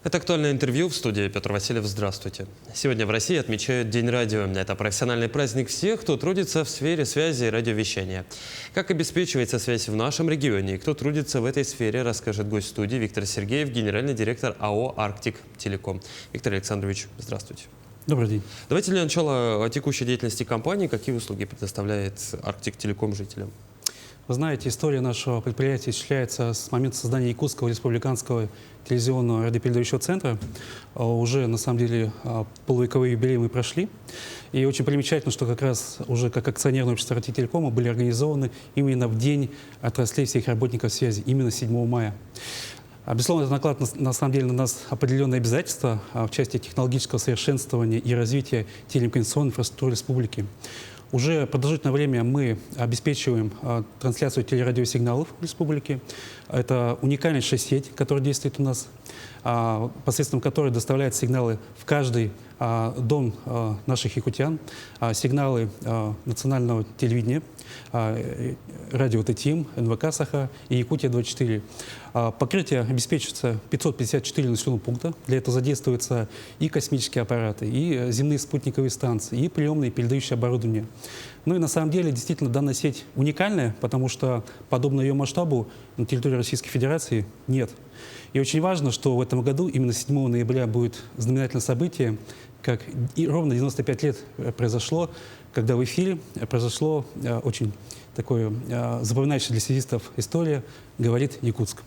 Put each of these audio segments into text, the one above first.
Это «Актуальное интервью», в студии Петр Васильев. Здравствуйте. Сегодня в России отмечают День радио. Это профессиональный праздник всех, кто трудится в сфере связи и радиовещания. Как обеспечивается связь в нашем регионе и кто трудится в этой сфере, расскажет гость студии Виктор Сергеев, генеральный директор АО «Арктик Телеком». Виктор Александрович, здравствуйте. Добрый день. Давайте для начала о текущей деятельности компании. Какие услуги предоставляет «Арктик Телеком» жителям? Вы знаете, история нашего предприятия исчисляется с момента создания Якутского республиканского телевизионного радиопередающего центра. Уже, на самом деле, полувековые юбилеи мы прошли. И очень примечательно, что как раз уже как акционерное общество «Арктик Телекома» были организованы именно в день отраслей всех работников связи, именно 7 мая. Безусловно, это накладывает на самом деле на нас определенные обязательства в части технологического совершенствования и развития телекоммуникационной инфраструктуры республики. Уже продолжительное время мы обеспечиваем трансляцию телерадиосигналов в республике. Это уникальнейшая сеть, которая действует у нас, посредством которой доставляет сигналы в каждый дом наших якутян, сигналы национального телевидения, радио ТТМ, НВК Саха и Якутия-24. Покрытие обеспечивается 554 населенных пункта. Для этого задействуются и космические аппараты, и земные спутниковые станции, и приемные и передающие оборудование. Ну и на самом деле действительно данная сеть уникальная, потому что подобно ее масштабу на территории Российской Федерации нет. И очень важно, что в этом году, именно 7 ноября, будет знаменательное событие, как и ровно 95 лет произошло, когда в эфире произошло очень такое запоминающее для связистов история «Говорит Якутск».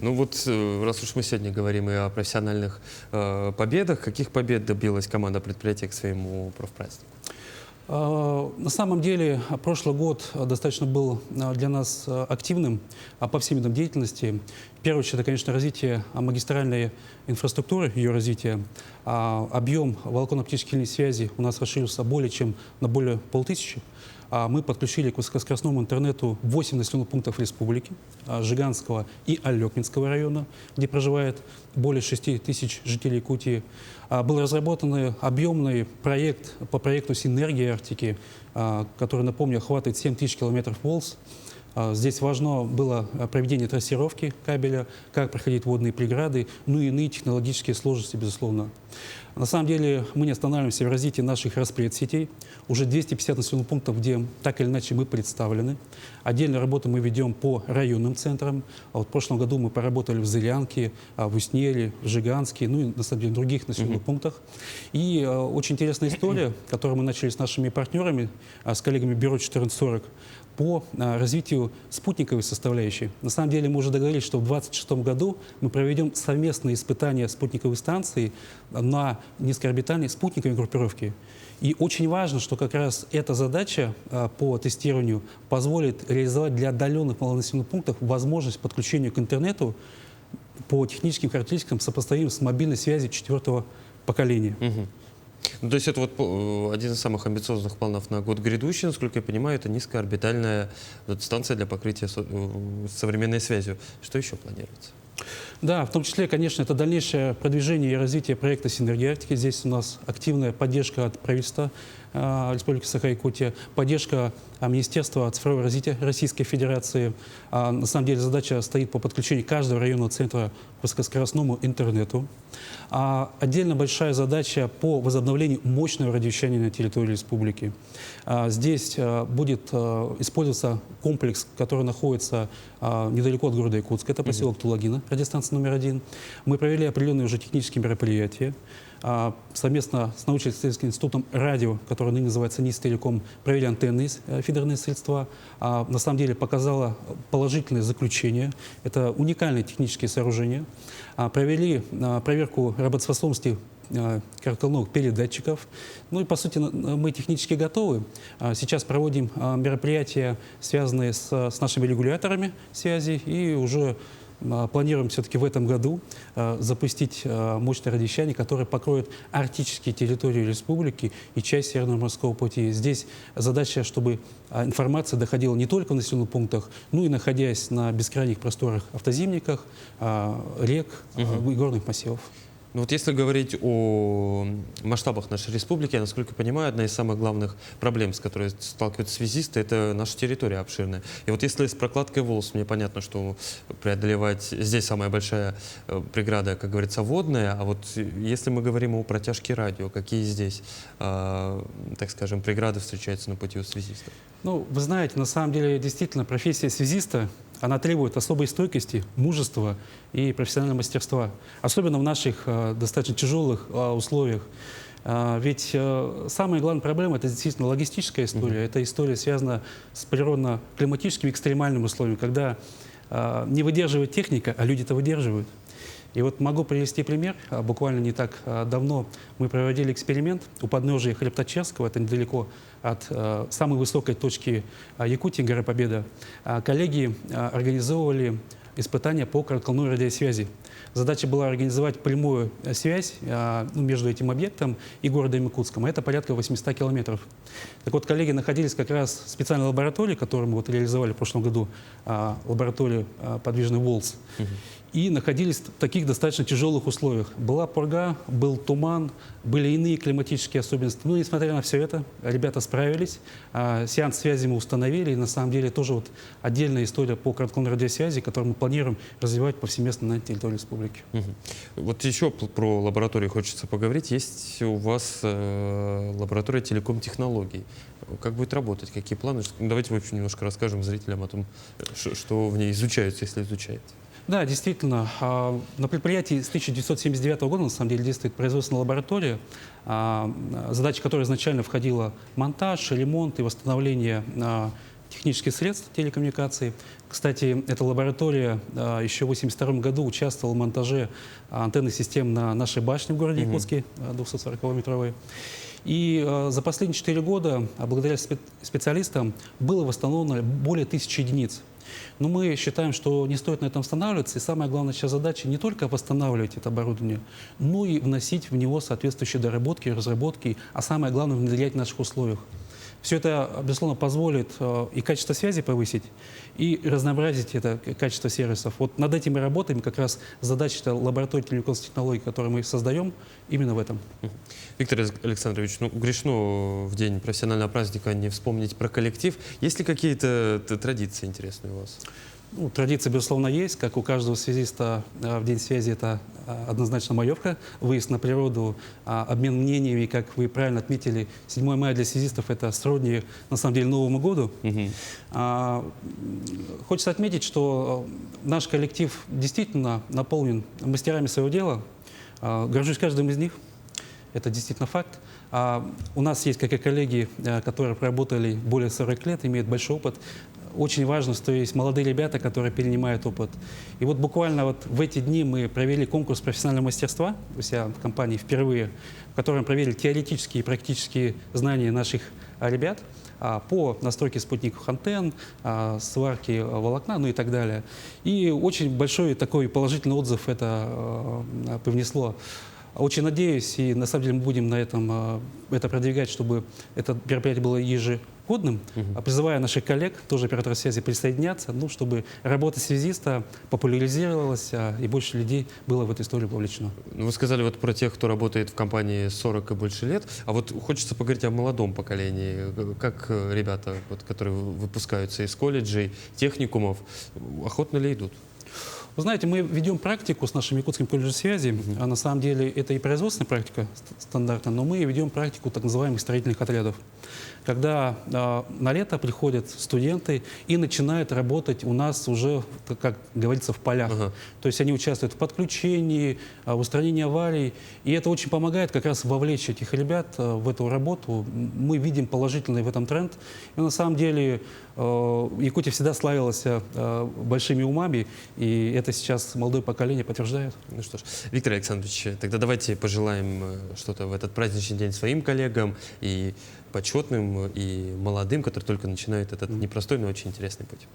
Ну вот, раз уж мы сегодня говорим и о профессиональных победах, каких побед добилась команда предприятия к своему профпразднику? На самом деле, прошлый год достаточно был для нас активным по всем видам деятельности. В первую очередь, это, конечно, развитие магистральной инфраструктуры, ее развитие. Объем волоконно-оптической линии связи у нас расширился более чем на более 5000. Мы подключили к высокоскоростному интернету 8 населенных пунктов республики, Жиганского и Алекминского района, где проживает более 6000 жителей Якутии. Был разработан объемный проект по проекту «Синергия Арктики», который, напомню, охватывает 7000 километров волс. Здесь важно было проведение трассировки кабеля, как проходить водные преграды, ну и иные технологические сложности, безусловно. На самом деле мы не останавливаемся в развитии наших распредсетей. Уже 250 населенных пунктов, где так или иначе мы представлены. Отдельную работу мы ведем по районным центрам. В прошлом году мы поработали в Зырянке, в Уснеле, в Жиганске, ну и на самом деле в других населенных пунктах. И очень интересная история, которую мы начали с нашими партнерами, с коллегами Бюро 1440, по развитию спутниковой составляющей. На самом деле мы уже договорились, что в 2026 году мы проведем совместные испытания спутниковой станции на низкоорбитальной спутниковой группировке. И очень важно, что как раз эта задача по тестированию позволит реализовать для отдаленных малонаселенных пунктов возможность подключения к интернету по техническим характеристикам, сопоставимым с мобильной связью 4-го поколения. Ну, то есть это вот один из самых амбициозных планов на год грядущий, насколько я понимаю, это низкоорбитальная станция для покрытия современной связью. Что еще планируется? Да, в том числе, конечно, это дальнейшее продвижение и развитие проекта «Синергия Арктики». Здесь у нас активная поддержка от правительства Республики Саха-Якутия, поддержка Министерства цифрового развития Российской Федерации. На самом деле задача стоит по подключению каждого районного центра к высокоскоростному интернету. Отдельно большая задача по возобновлению мощного радиовещания на территории республики. Здесь будет использоваться комплекс, который находится недалеко от города Якутска. Это поселок Тулагина, радиостанция номер 1. Мы провели определенные уже технические мероприятия. Совместно с научно-исследовательским институтом радио, который ныне называется НИС Телеком, провели антенные фидерные средства. На самом деле показало положительное заключение. Это уникальные технические сооружения. Провели проверку работоспособности коротковолновых передатчиков. Ну и, по сути, мы технически готовы. Сейчас проводим мероприятия, связанные с нашими регуляторами связи, и уже планируем все-таки в этом году запустить мощное радиовещание, которое покроет арктические территории республики и часть Северного морского пути. Здесь задача, чтобы информация доходила не только в населенных пунктах, но и находясь на бескрайних просторах автозимниках, рек и горных массивов. Ну вот если говорить о масштабах нашей республики, я, насколько понимаю, одна из самых главных проблем, с которой сталкиваются связисты, это наша территория обширная. И вот если с прокладкой волос, мне понятно, что преодолевать здесь самая большая преграда, как говорится, водная, а вот если мы говорим о протяжке радио, какие здесь, так скажем, преграды встречаются на пути у связистов? Ну, вы знаете, на самом деле, действительно, профессия связиста, она требует особой стойкости, мужества и профессионального мастерства. Особенно в наших достаточно тяжелых условиях. Ведь самая главная проблема — это действительно логистическая история. Эта история связана с природно-климатическими экстремальными условиями, когда не выдерживает техника, а люди-то выдерживают. И вот могу привести пример. Буквально не так давно мы проводили эксперимент у подножия Хребточерского, это недалеко от самой высокой точки Якутии, гора Победа. Коллеги организовывали испытания по коротковолновой радиосвязи. Задача была организовать прямую связь между этим объектом и городом Якутском. Это порядка 800 километров. Так вот, коллеги находились как раз в специальной лаборатории, которую мы вот реализовали в прошлом году, лабораторию подвижный ВОЛС. И находились в таких достаточно тяжелых условиях. Была пурга, был туман, были иные климатические особенности. Но, несмотря на все это, ребята справились. Сеанс связи мы установили. И на самом деле тоже вот отдельная история по коротковолновой радиосвязи, которую мы планируем развивать повсеместно на территории республики. Вот еще про лабораторию хочется поговорить. Есть у вас лаборатория телеком-технологий. Как будет работать, какие планы? Давайте, в общем, немножко расскажем зрителям о том, что в ней изучаются, если изучается. Да, действительно. На предприятии с 1979 года, на самом деле, действует производственная лаборатория, задача которой изначально входила монтаж, ремонт и восстановление технических средств телекоммуникаций. Кстати, эта лаборатория еще в 1982 году участвовала в монтаже антенных систем на нашей башне в городе Якутске, 240-метровой. И за последние 4 года, благодаря специалистам, было восстановлено более 1000 единиц. Но мы считаем, что не стоит на этом останавливаться. И самая главная сейчас задача не только восстанавливать это оборудование, но и вносить в него соответствующие доработки, разработки, а самое главное — внедрять в наших условиях. Все это, безусловно, позволит и качество связи повысить, и разнообразить это качество сервисов. Вот над этим мы работаем. Как раз задача лаборатории телекоммуникационных технологий, которую мы создаем, именно в этом. Виктор Александрович, ну, грешно в день профессионального праздника не вспомнить про коллектив. Есть ли какие-то традиции интересные у вас? Ну, традиция, безусловно, есть. Как у каждого связиста в День связи это однозначно маевка, выезд на природу, обмен мнениями. Как вы правильно отметили, 7 мая для связистов это сродни, на самом деле, Новому году. Хочется отметить, что наш коллектив действительно наполнен мастерами своего дела. Горжусь каждым из них. Это действительно факт. У нас есть, как и коллеги, которые проработали более 40 лет, имеют большой опыт. Очень важно, что есть молодые ребята, которые перенимают опыт. И вот буквально вот в эти дни мы провели конкурс профессионального мастерства у себя в компании впервые, в котором проверили теоретические и практические знания наших ребят по настройке спутниковых антенн, сварке волокна, ну и так далее. И очень большой такой положительный отзыв это привнесло. Очень надеюсь, и на самом деле мы будем на этом это продвигать, чтобы это мероприятие было ежегодным, призывая наших коллег, тоже операторов связи, присоединяться, ну, чтобы работа связиста популяризировалась, и больше людей было в эту историю вовлечено. Вы сказали вот про тех, кто работает в компании 40 и больше лет, а вот хочется поговорить о молодом поколении. Как ребята, вот, которые выпускаются из колледжей, техникумов, охотно ли идут? Вы знаете, мы ведем практику с нашим Якутским колледжем связи, а на самом деле это и производственная практика стандартная, но мы ведем практику так называемых строительных отрядов, когда на лето приходят студенты и начинают работать у нас уже, как говорится, в полях. То есть они участвуют в подключении, в устранении аварий, и это очень помогает как раз вовлечь этих ребят в эту работу. Мы видим положительный в этом тренд. И на самом деле Якутия всегда славилась большими умами, и это сейчас молодое поколение подтверждает. Ну что ж, Виктор Александрович, тогда давайте пожелаем что-то в этот праздничный день своим коллегам, и почетным, и молодым, которые только начинают этот непростой, но очень интересный путь.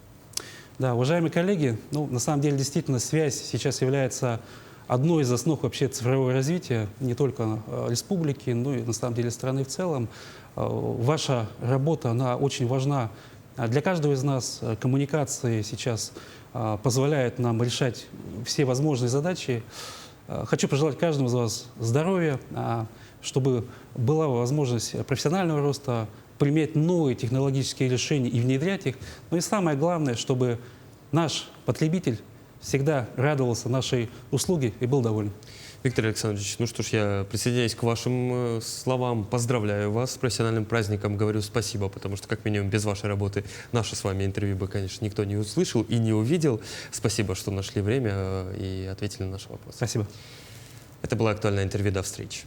Да, уважаемые коллеги, ну, на самом деле действительно связь сейчас является одной из основ вообще цифрового развития не только республики, но и на самом деле страны в целом. Ваша работа, она очень важна для каждого из нас. Коммуникации сейчас позволяют нам решать все возможные задачи. Хочу пожелать каждому из вас здоровья, чтобы была возможность профессионального роста, применять новые технологические решения и внедрять их. Ну и самое главное, чтобы наш потребитель всегда радовался нашей услуге и был доволен. Виктор Александрович, ну что ж, я присоединяюсь к вашим словам, поздравляю вас с профессиональным праздником, говорю спасибо, потому что, как минимум, без вашей работы наше с вами интервью бы, конечно, никто не услышал и не увидел. Спасибо, что нашли время и ответили на наши вопросы. Спасибо. Это было актуальное интервью. До встречи.